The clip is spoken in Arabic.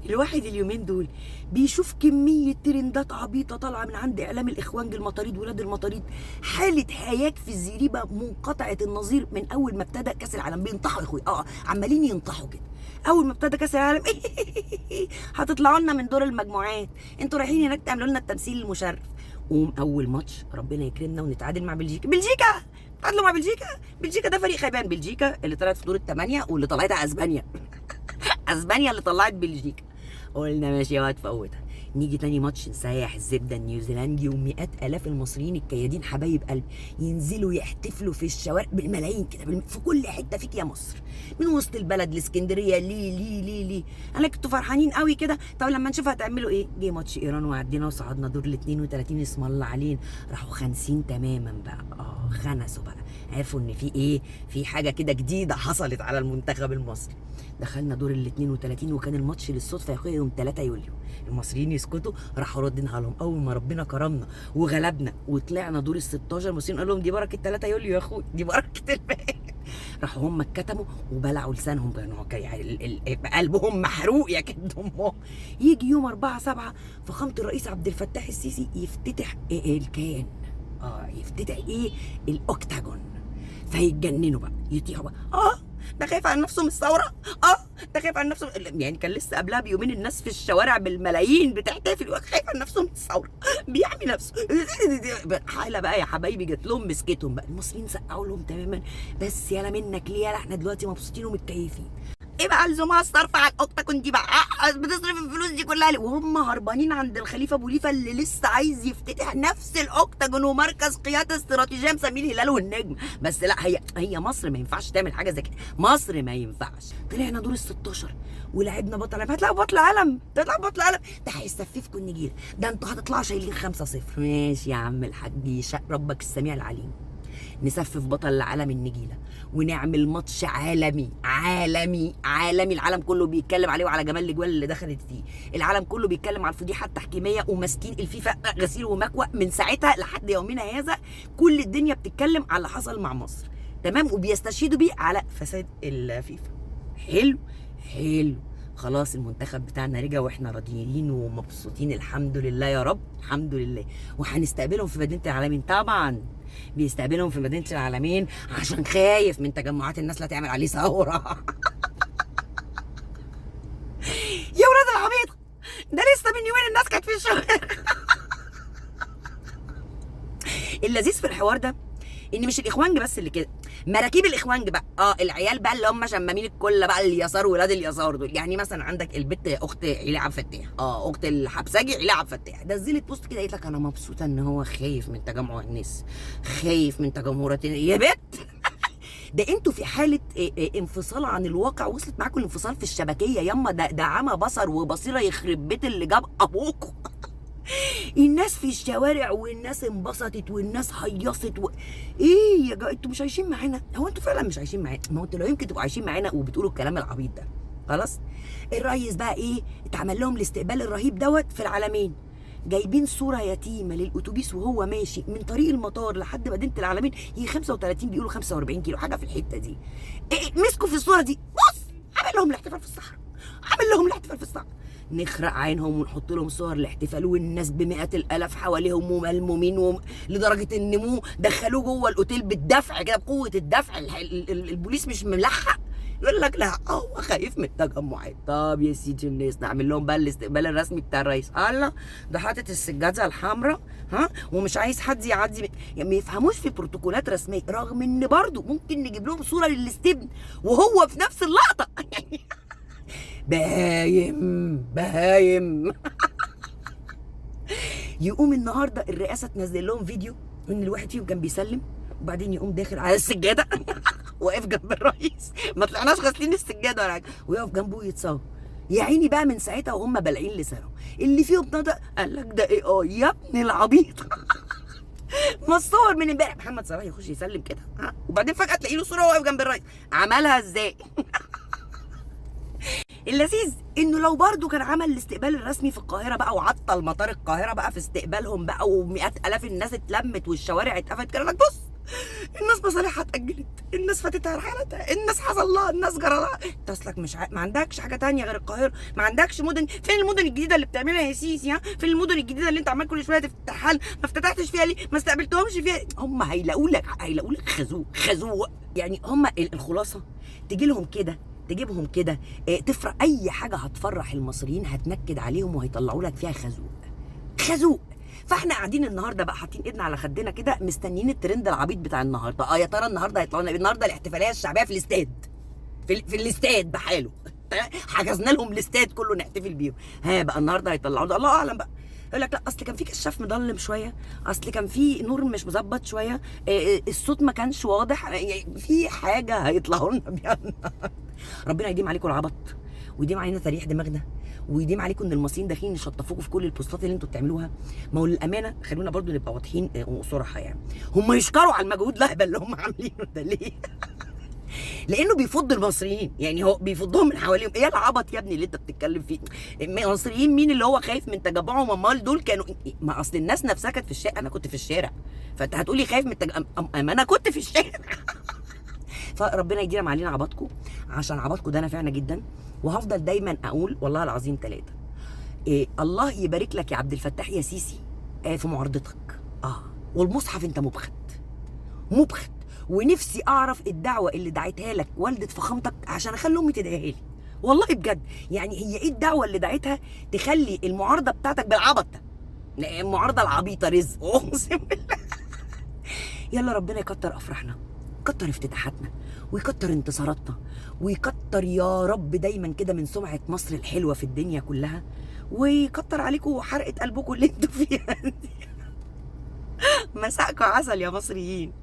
الواحد اليومين دول بيشوف كمية ترندات عبيطة طالعة من عند إعلام الإخوان المطاريد ولاد المطاريد. حالة هياك في الزريبة منقطعة النظير من أول ما ابتدى كأس العالم. بينطحوا يا أخوي، عمالين ينطحوا كده. أول ما ابتدى كأس العالم هتطلعوا لنا من دور المجموعات، أنتوا رايحين هناك تعملوا لنا التمثيل المشرف. قوم أول ماتش ربنا يكرمنا ونتعادل مع بلجيكا. تعادلوا مع بلجيكا ده فريق خيبان. بلجيكا اللي طلعت في دور الثمانية واللي طلعتها أسبانيا. اسبانيا اللي طلعت بلجيكا. قلنا ماشي يا واد فوتها. نيجي تاني ماتش نسيح الزبده النيوزيلندي ومئات الاف المصريين الكيادين حبايب قلبي ينزلوا يحتفلوا في الشوارع بالملايين كده في كل حته فيك يا مصر، من وسط البلد الاسكندريه. ليه انا كنتوا فرحانين قوي كده. طب لما نشوف هتعملوا ايه؟ جه ماتش ايران وعدينا وصعدنا دور ال 32. اسم الله علينا، راحوا خانسين تماما بقى. خنسوا بقى، عرفوا ان في ايه، في حاجه كده جديده حصلت على المنتخب المصري. دخلنا دور ال 32 وكان الماتش للصدفه يا اخويا يوم 3 يوليو. المصريين يسكتوا، راحوا ردينها لهم. اول ما ربنا كرمنا وغلبنا وطلعنا دور ال 16، المصريين قالوا لهم دي بركه 3 يوليو يا اخوي، دي بركه الباقي. راحوا هم اتكتموا وبلعوا لسانهم، كانوا قلبهم محروق يا كده امهم. يجي يوم 4/7 فخامه الرئيس عبد الفتاح السيسي يفتتح الكيان، يفتتح الاوكتاجون. فيتجننوا بقى، يطيحوا بقى. ده خايف على نفسه من الثوره، ده خايف على نفسه. يعني كان لسه قبلها بيومين الناس في الشوارع بالملايين بتحتفل، خايف على نفسه من الثوره، بيحمي نفسه. حاله بقى يا حبايبي جت لهم مسكتهم بقى. المصريين سقعوا لهم تماما. بس يالا منك ليه، يالا احنا دلوقتي مبسوطين ومتكيفين. ايه بقى لزومها الصرف على الاوكتاجون دي بقى؟ بتصرف الفلوس دي كلها ليه وهم هربانين عند الخليفه ابو ليفه اللي لسه عايز يفتتح نفس الاوكتاجون ومركز قياده استراتيجيه مسميه الهلال والنجم. بس لا، هي مصر ما ينفعش تعمل حاجه زي كده. مصر ما ينفعش. طلعنا دور ال 16 ولعبنا بطل عالم. هتلعبوا بطل عالم، تطلعوا بطل عالم، ده هيستففكوا النجيله. ده انتوا هتطلعوا شايلين 5-0. ماشي يا عم الحاج، يشاء ربك السميع العليم. نسفف بطل العالم النجيله ونعمل ماتش عالمي. العالم كله بيتكلم عليه وعلى جمال الاجوال اللي دخلت فيه. العالم كله بيتكلم على الفضيحه التحكيميه وماسكين الفيفا غسيل ومكوى من ساعتها لحد يومنا هذا. كل الدنيا بتتكلم على اللي حصل مع مصر، تمام، وبيستشهدوا بيه على فساد الفيفا. حلو. خلاص المنتخب بتاعنا رجع واحنا راضيين ومبسوطين، الحمد لله يا رب، الحمد لله. وهنستقبلهم في مدينه العالمين. طبعا بيستقبلهم في مدينه العالمين عشان خايف من تجمعات الناس لا تعمل عليه ثوره. يا ولاد العبيط، ده لسه من يومين الناس كانت في الشارع. اللذيذ في الحوار ده ان مش الاخوانج بس اللي كده، مراكيب الاخوانج بقى. العيال بقى اللي هم شمامين الكل بقى، اليسار ولاد اليسار دول. يعني مثلا عندك البت اخت علاء عبد الفتاح، اخت الحبساجي علاء عبد الفتاح، نزلت بوست كده قالت لك انا مبسوطه ان هو خايف من تجمع الناس، خايف من تجمهرات يا بت. ده انتوا في حاله انفصال عن الواقع. وصلت معاكم الانفصال في الشبكيه ياما. ده عمى بصر وبصيره يخرب بيت اللي جاب ابوكم. الناس في الشوارع والناس انبسطت والناس هيصت ايه يا انتوا مش عايشين معانا؟ هو انتوا فعلا مش عايشين معانا؟ ما هو انتوا لو يمكن تبقوا عايشين معانا وبتقولوا الكلام العبيط ده. خلاص الريس بقى اتعمل لهم الاستقبال الرهيب دوت في العالمين. جايبين صوره يتيمه للاتوبيس وهو ماشي من طريق المطار لحد مدينه العالمين. هي 35 بيقولوا 45 كيلو حاجه في الحته دي. مسكوا في الصوره دي، بص عمل لهم الاحتفال في الصحراء. نخرق عينهم ونحط لهم صور الاحتفال والناس بمئات الالاف حواليهم وملمومين لدرجه ان دخلوه جوه الاوتيل بالدفع كده، بقوه الدفع. البوليس مش ملحق، يقول لك لا هو خايف من التجمعات. طب يا سيدي الناس نعمل لهم بقى الاستقبال الرسمي بتاع الرئيس. الله ده حاطط السجاده الحمراء ومش عايز حد يعدي. يعني ما يفهموش في بروتوكولات رسميه، رغم ان برضو ممكن نجيب لهم صوره للاستبن وهو في نفس اللقطه. بهايم. يقوم النهارده الرئاسه تنزل لهم فيديو ان الواحد فيهم كان بيسلم وبعدين يقوم داخل على السجاده واقف جنب الرئيس. ما طلعناش غاسلين السجاده ولا حاجه، ويقف جنبه يتصور. يا عيني بقى من ساعتها وهم بالعين لسانهم. اللي فيهم نطق قال لك ده يا ابن العبيط. ما الصور من امبارح محمد صلاح يخش يسلم كده وبعدين فجاه تلاقي له صوره واقف جنب الرئيس. عملها ازاي؟ اللذيذ انه لو برضه كان عمل الاستقبال الرسمي في القاهره بقى وعطل مطار القاهره بقى في استقبالهم بقى ومئات الاف الناس اتلمت والشوارع اتقفلت، كان لك بص الناس مصالحها اتأجلت، الناس فاتتها رحلتها، الناس حصل لها، الناس جرى لها. انت اصلك مش ما عندكش حاجه تانية غير القاهره، ما عندكش مدن. فين المدن الجديده اللي بتعملها يا سيسي؟ ها، فين المدن الجديده اللي انت عمال كل شويه تفتحها؟ ما افتتحتش فيها ليه؟ ما استقبلتهمش فيها؟ هم هيلاقوا لك خازوق يعني. هم الخلاصه تجي لهم كده، تجيبهم كده، تفرح. اي حاجه هتفرح المصريين هتنكد عليهم وهيطلعوا لك فيها خازوق. فاحنا قاعدين النهارده بقى حاطين ايدنا على خدنا كده مستنيين الترند العبيط بتاع النهارده. يا ترى النهارده هيطلعوا لنا النهارده الاحتفاليه الشعبيه في الاستاد، في الاستاد بحاله. حجزنا لهم الاستاد كله نحتفل بيهم. ها بقى النهارده هيطلعوا الله اعلم بقى. يقول لك لا اصل كان في كشاف مضلم شويه، اصل كان في نور مش مظبط شويه، الصوت ما كانش واضح، في حاجه هيطلعوا لنا بيها النهارده. ربنا يديم عليكم العبط ويديم علينا تريح دماغنا ويديم عليكم ان المصريين داخلين يشطفوكوا في كل البوستات اللي انتوا بتعملوها. ما هو للامانه خلونا برضو نبقى واضحين وصراحه يعني، هم يشكروا على المجهود الاهبل اللي هم عاملينه ده ليه؟ لانه بيفض المصريين، يعني هو بيفضهم من حواليهم. ايه العبط يا ابني اللي انت بتتكلم فيه؟ المصريين مين اللي هو خايف من تجمعهم؟ امال دول كانوا، ما اصل الناس نفسها كانت في الشارع، انا كنت في الشارع، فانت هتقولي خايف من ما انا كنت في الشارع. فربنا يدينا علينا عبطكم، عشان عبطكم ده نافعنا جدا. وهفضل دايما اقول والله العظيم 3 الله يبارك لك يا عبد الفتاح يا سيسي في معارضتك. والمصحف انت مبخت. ونفسي اعرف الدعوه اللي دعيتها لك والده فخامتك عشان اخلي امي تدعيها لي، والله بجد. يعني هي ايه الدعوه اللي دعيتها تخلي المعارضه بتاعتك بالعبط ده؟ المعارضه العبيطه رزق، اقسم بالله. يلا ربنا يكتر افراحنا، يكتر افتتاحاتنا، ويكتر انتصاراتنا، ويكتر يا رب دايما كده من سمعه مصر الحلوه في الدنيا كلها، ويكتر عليكم حرقه قلبكم اللي انتوا فيها. مساءكم عسل يا مصريين.